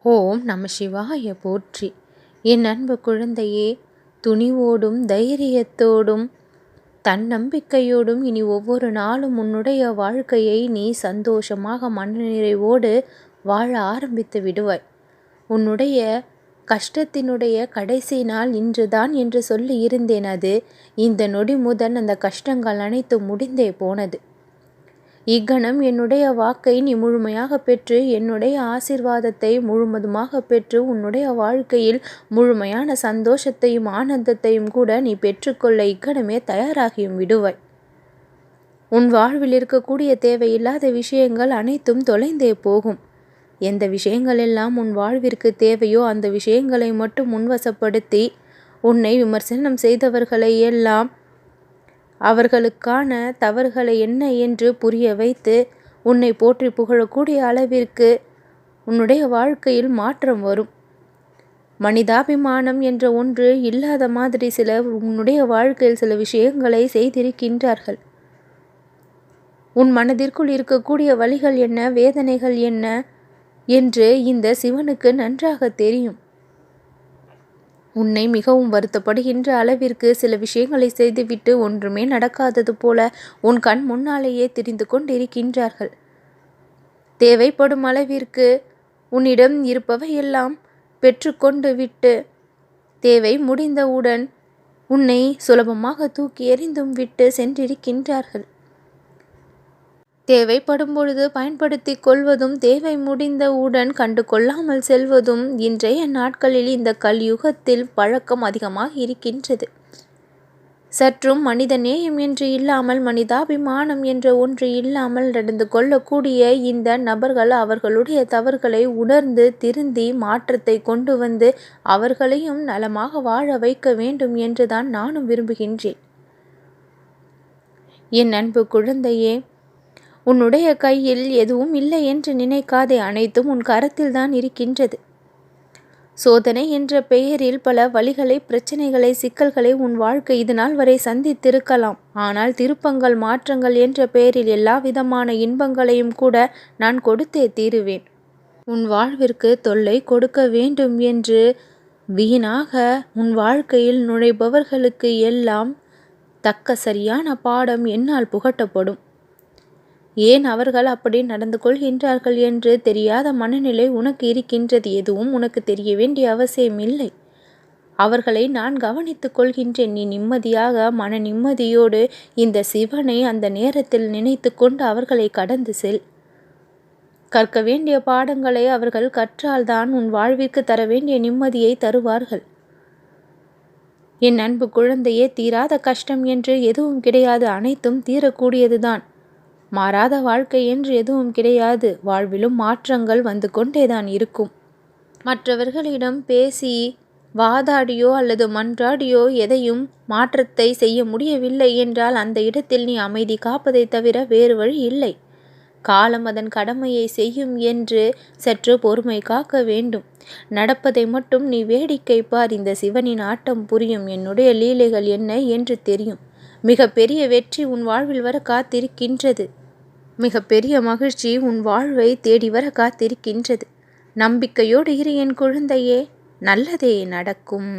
ஓம் நம சிவாய போற்றி. என் அன்பு குழந்தையே, துணிவோடும் தைரியத்தோடும் தன்னம்பிக்கையோடும் இனி ஒவ்வொரு நாளும் உன்னுடைய வாழ்க்கையை நீ சந்தோஷமாக மனநிறைவோடு வாழ ஆரம்பித்து விடுவாய். உன்னுடைய கஷ்டத்தினுடைய கடைசி நாள் இன்றுதான் என்று சொல்லி இருந்தேன். அது இந்த நொடி முதல் அந்த கஷ்டங்கள் அனைத்தும் முடிந்தே போனது. இக்கணம் என்னுடைய வாக்கை நீ முழுமையாக பெற்று என்னுடைய ஆசீர்வாதத்தை முழுவதுமாக பெற்று உன்னுடைய வாழ்க்கையில் முழுமையான சந்தோஷத்தையும் ஆனந்தத்தையும் கூட நீ பெற்றுக்கொள்ள இக்கணமே தயாராகியும் விடுவாய். உன் வாழ்வில் இருக்கக்கூடிய தேவையில்லாத விஷயங்கள் அனைத்தும் தொலைந்தே போகும். எந்த விஷயங்கள் எல்லாம் உன் வாழ்விற்கு தேவையோ அந்த விஷயங்களை மட்டும் முன்வசப்படுத்தி உன்னை விமர்சனம் செய்தவர்களை எல்லாம் அவர்களுக்கான தவறுகளை என்ன என்று புரிய வைத்து உன்னை போற்றி புகழக்கூடிய அளவிற்கு உன்னுடைய வாழ்க்கையில் மாற்றம் வரும். மனிதாபிமானம் என்ற ஒன்று இல்லாத மாதிரி சிலர் உன்னுடைய வாழ்க்கையில் சில விஷயங்களை செய்திருக்கின்றார்கள். உன் மனதிற்குள் இருக்கக்கூடிய வலிகள் என்ன, வேதனைகள் என்ன என்று இந்த சிவனுக்கு நன்றாக தெரியும். உன்னை மிகவும் வருத்தப்படுகின்ற அளவிற்கு சில விஷயங்களை செய்துவிட்டு ஒன்றுமே நடக்காதது போல உன் கண் முன்னாலேயே தெரிந்து கொண்டிருக்கின்றார்கள். தேவைப்படும் அளவிற்கு உன்னிடம் இருப்பவையெல்லாம் பெற்றுக்கொண்டு விட்டு தேவை முடிந்தவுடன் உன்னை சுலபமாக தூக்கி எறிந்தும் விட்டு சென்றிருக்கின்றார்கள். தேவைப்படும் பொழுது பயன்படுத்தி கொள்வதும் தேவை முடிந்தவுடன் கண்டு கொள்ளாமல் செல்வதும் இன்றைய நாட்களில் இந்த கலியுகத்தில் பழக்கம் அதிகமாக இருக்கின்றது. சற்றும் மனித நேயம் என்று இல்லாமல் மனிதாபிமானம் என்ற ஒன்று இல்லாமல் நடந்து கொள்ளக்கூடிய இந்த நபர்கள் அவர்களுடைய தவறுகளை உணர்ந்து திருந்தி மாற்றத்தை கொண்டு வந்து அவர்களையும் நலமாக வாழ வைக்க வேண்டும் என்றுதான் நானும் விரும்புகின்றேன். என் அன்பு குழந்தையே, உன்னுடைய கையில் எதுவும் இல்லை என்று நினைக்காதே. அனைத்தும் உன் கரத்தில் தான் இருக்கின்றது. சோதனை என்ற பெயரில் பல வழிகளை, பிரச்சனைகளை, சிக்கல்களை உன் வாழ்க்கை இது நாள் வரை சந்தித்திருக்கலாம். ஆனால் திருப்பங்கள், மாற்றங்கள் என்ற பெயரில் எல்லா விதமான இன்பங்களையும் கூட நான் கொடுத்தே தீருவேன். உன் வாழ்விற்கு தொல்லை கொடுக்க வேண்டும் என்று வீணாக உன் வாழ்க்கையில் நுழைபவர்களுக்கு எல்லாம் தக்க சரியான பாடம் என்னால் புகட்டப்படும். ஏன் அவர்கள் அப்படி நடந்து கொள்கின்றார்கள் என்று தெரியாத மனநிலை உனக்கு இருக்கின்றது. எதுவும் உனக்கு தெரிய வேண்டிய அவசியம் இல்லை. அவர்களை நான் கவனித்துக் கொள்கின்றேன். நீ நிம்மதியாக மன நிம்மதியோடு இந்த சிவனை அந்த நேரத்தில் நினைத்து கொண்டு அவர்களை கடந்து செல். கற்க வேண்டிய பாடங்களை அவர்கள் கற்றால்தான் உன் வாழ்விற்கு தர வேண்டிய நிம்மதியை தருவார்கள். என் அன்பு குழந்தையே, தீராத கஷ்டம் என்று எதுவும் கிடையாது. அனைத்தும் தீரக்கூடியதுதான். மாறாத வாழ்க்கை என்று எதுவும் கிடையாது. வாழ்விலும் மாற்றங்கள் வந்து கொண்டேதான் இருக்கும். மற்றவர்களிடம் பேசி வாதாடியோ அல்லது மன்றாடியோ எதையும் மாற்றத்தை செய்ய முடியவில்லை என்றால் அந்த இடத்தில் நீ அமைதி காப்பதை தவிர வேறு வழி இல்லை. காலம் அதன் கடமையை செய்யும் என்று சற்று பொறுமை காக்க வேண்டும். நடப்பதை மட்டும் நீ வேடிக்கை பார். இந்த சிவனின் ஆட்டம் புரியும். என்னுடைய லீலைகள் என்ன என்று தெரியும். மிக பெரிய வெற்றி உன் வாழ்வில் வர காத்திருக்கின்றது. மிக பெரிய மகிழ்ச்சி உன் வாழ்வை தேடி வர காத்திருக்கின்றது. நம்பிக்கையோடு இரு என் குழந்தையே, நல்லதே நடக்கும்.